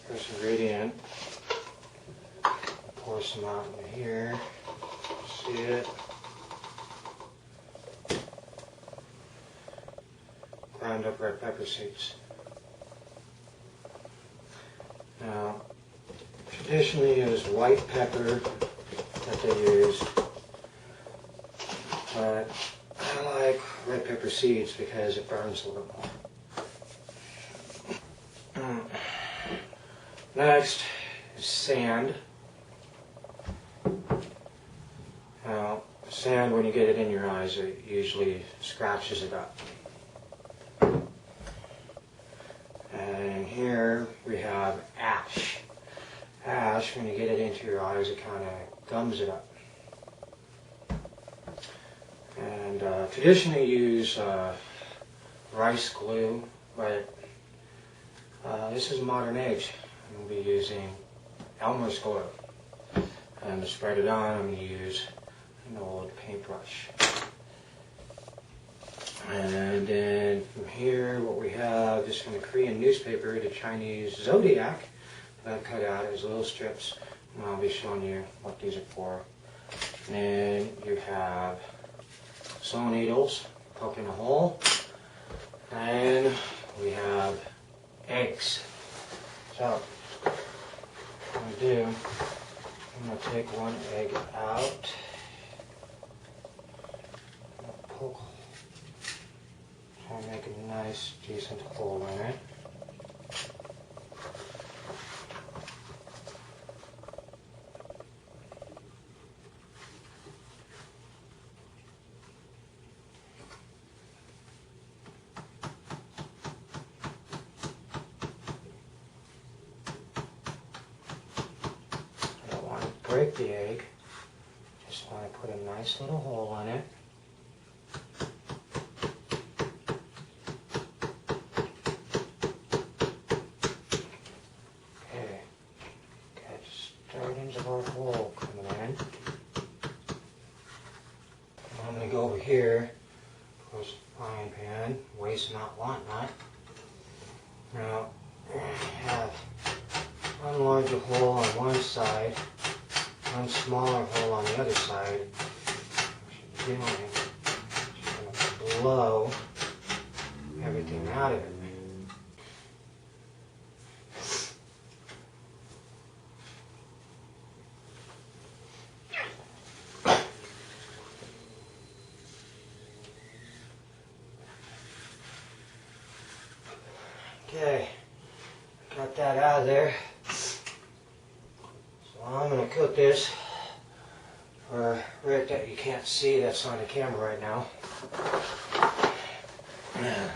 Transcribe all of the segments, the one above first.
first ingredient. Pour some out in here. See it? Ground up red pepper seeds. Now, traditionally it was white pepper that they use, but I like red pepper seeds because it burns a little more. Next is sand. Now, sand, when you get it in your eyes, it usually scratches it up. And here we have ash. Ash, when you get it into your eyes, it kind of gums it up. And traditionally use rice glue, but this is modern age. I'm going to be using Elmer's glue. And to spread it on, I'm going to use an old paintbrush. And then from here, what we have is from the Korean newspaper, the Chinese Zodiac, that I've cut out as little strips. And I'll be showing you what these are for. And then you have sewing needles, poking a hole. And we have eggs. So, what I'm going to do, I'm going to take one egg out. Poke. Try and make a nice, decent hole in it. I don't want to break the egg. Just want to put a nice little hole in it. Our hole coming in. I'm going to go over here, close the frying pan, waste not, want not. Now, I have one larger hole on one side, one smaller hole on the other side. What I'm doing is just going to blow everything out of it. Okay, got that out of there. So I'm going to cook this for Rick that you can't see that's on the camera right now.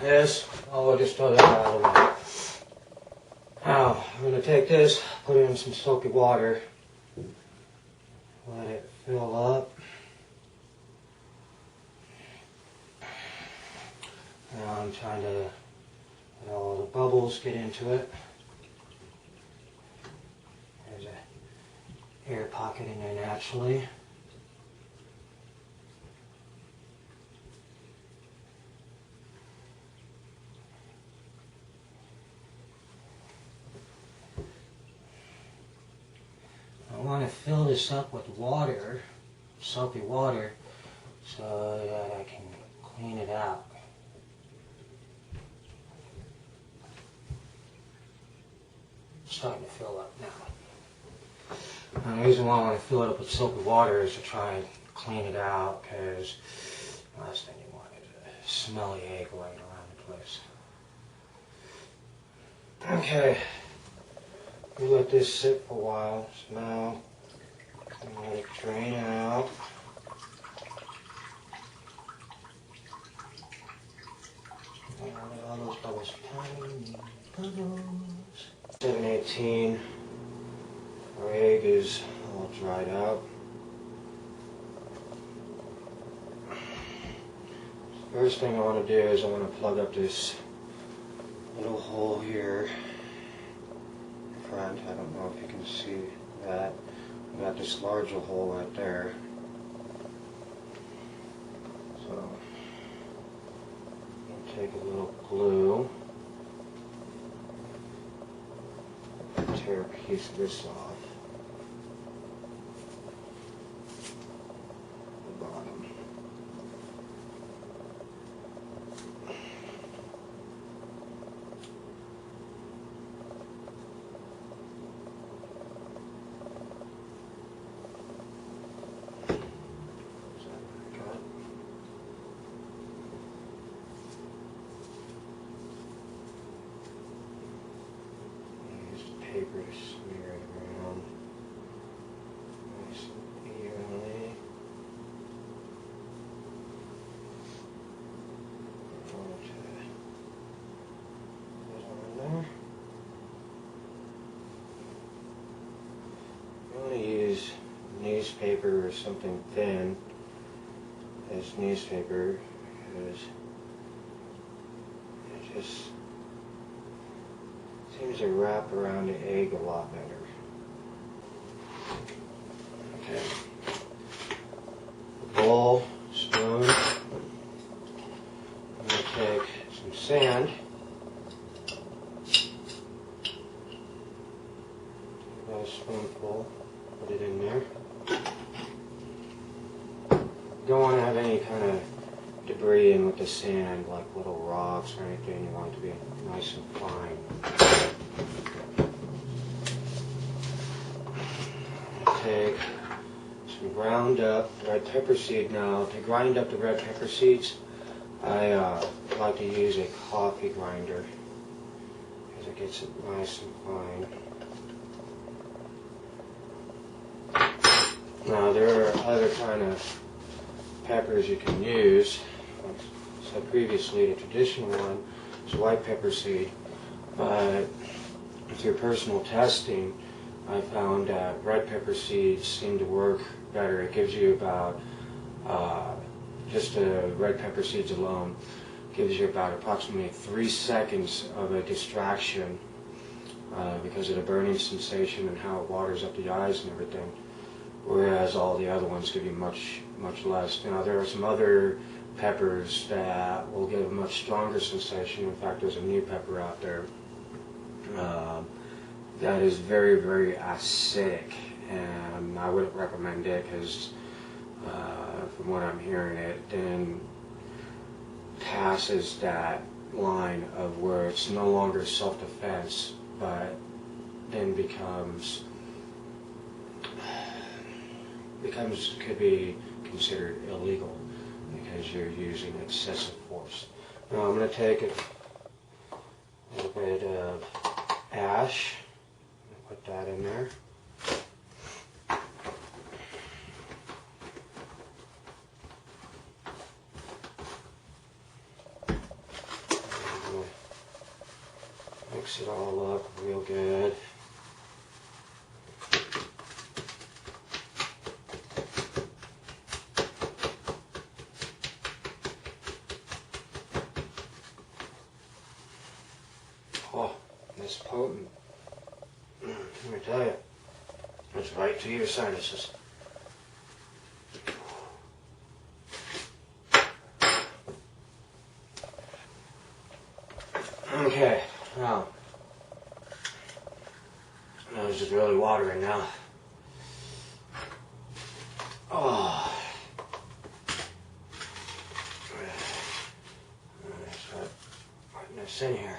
This, we'll just throw that out of the way. Now, I'm going to take this, put it in some soapy water, let it fill up. Now I'm trying to let all the bubbles get into it. There's an air pocket in there naturally. I want to fill this up with water, soapy water, so that I can clean it out. Starting to fill up now. And the reason why I want to fill it up with soapy water is to try and clean it out, because the last thing you want is a smelly egg laying around the place. Okay, we let this sit for a while, so now I'm going to let it drain out. And all those bubbles, tiny bubbles. 718, our egg is all dried out. First thing I want to do is I want to plug up this little hole here in front. I don't know if you can see that. I got this larger hole right there. So I'm going to take a little glue. tear a piece of this off. The bottom. Paper to smear it around nice and evenly. You want to use newspaper or something thin as newspaper because it just seems to wrap around the egg a lot better. Okay. Bowl, spoon. I'm going to take some sand. About a spoonful. Put it in there. Don't want to have any kind of debris in with the sand, like little rocks or anything. You want it to be nice and fine. Take some ground up red pepper seed. Now, to grind up the red pepper seeds, I like to use a coffee grinder because it gets it nice and fine. Now, there are other kind of peppers you can use. Like I said previously, the traditional one is white pepper seed, but through personal testing, I found that red pepper seeds seem to work better. It gives you about, just the red pepper seeds alone, gives you about approximately 3 seconds of a distraction because of the burning sensation and how it waters up the eyes and everything. Whereas all the other ones give you much less. Now there are some other peppers that will give a much stronger sensation. In fact, there's a new pepper out there that is very, very acidic, and I wouldn't recommend it because from what I'm hearing, it then passes that line of where it's no longer self-defense, but then could be considered illegal because you're using excessive force. Now I'm going to take a little bit of ash. Put that in there. Mix it all up real good. Oh, that's potent. Let me tell you, it's right to your sinuses. Okay, now, my nose is really watering now. Oh. Let's start putting this in here.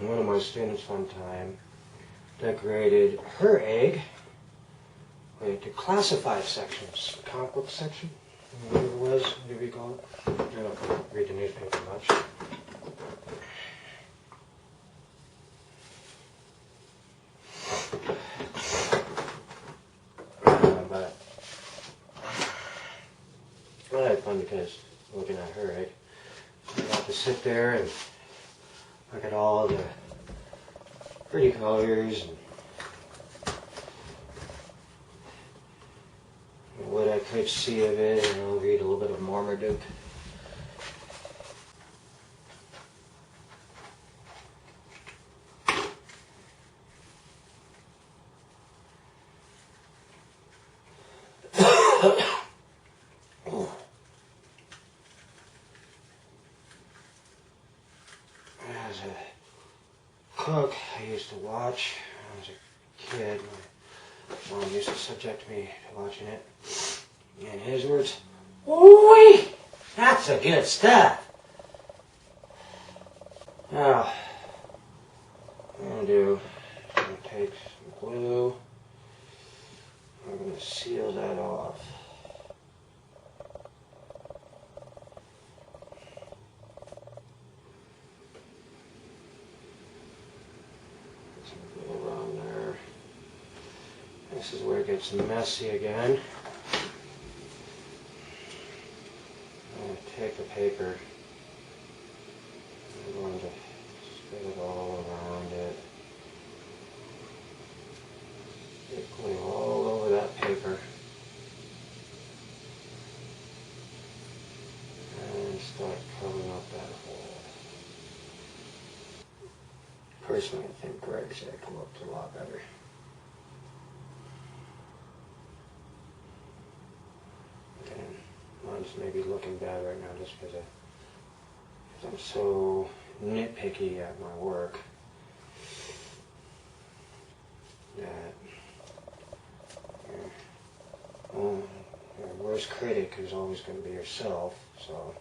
One of my students one time decorated her egg with the classified sections, comic book section, whatever it was, whatever you call it. I don't read the newspaper much. But I had fun because looking at her egg, I got to sit there and look at all the pretty colors and what I could see of it, and I'll read a little bit of Marmaduke. Cook I used to watch when I was a kid. My mom used to subject me to watching it. And his words, "Ooh, that's the good stuff." Now, what I'm going to do, I'm going to take some glue. I'm going to seal that off. Put some glue around there. This is where it gets messy again. I'm going to take the paper. I'm going to spread it all around it. Get glue all over that paper. And start covering up that hole. Personally, I think Greg's egg looked a lot better. Again, mine's maybe looking bad right now just because I'm so nitpicky at my work that your worst critic is always going to be yourself. So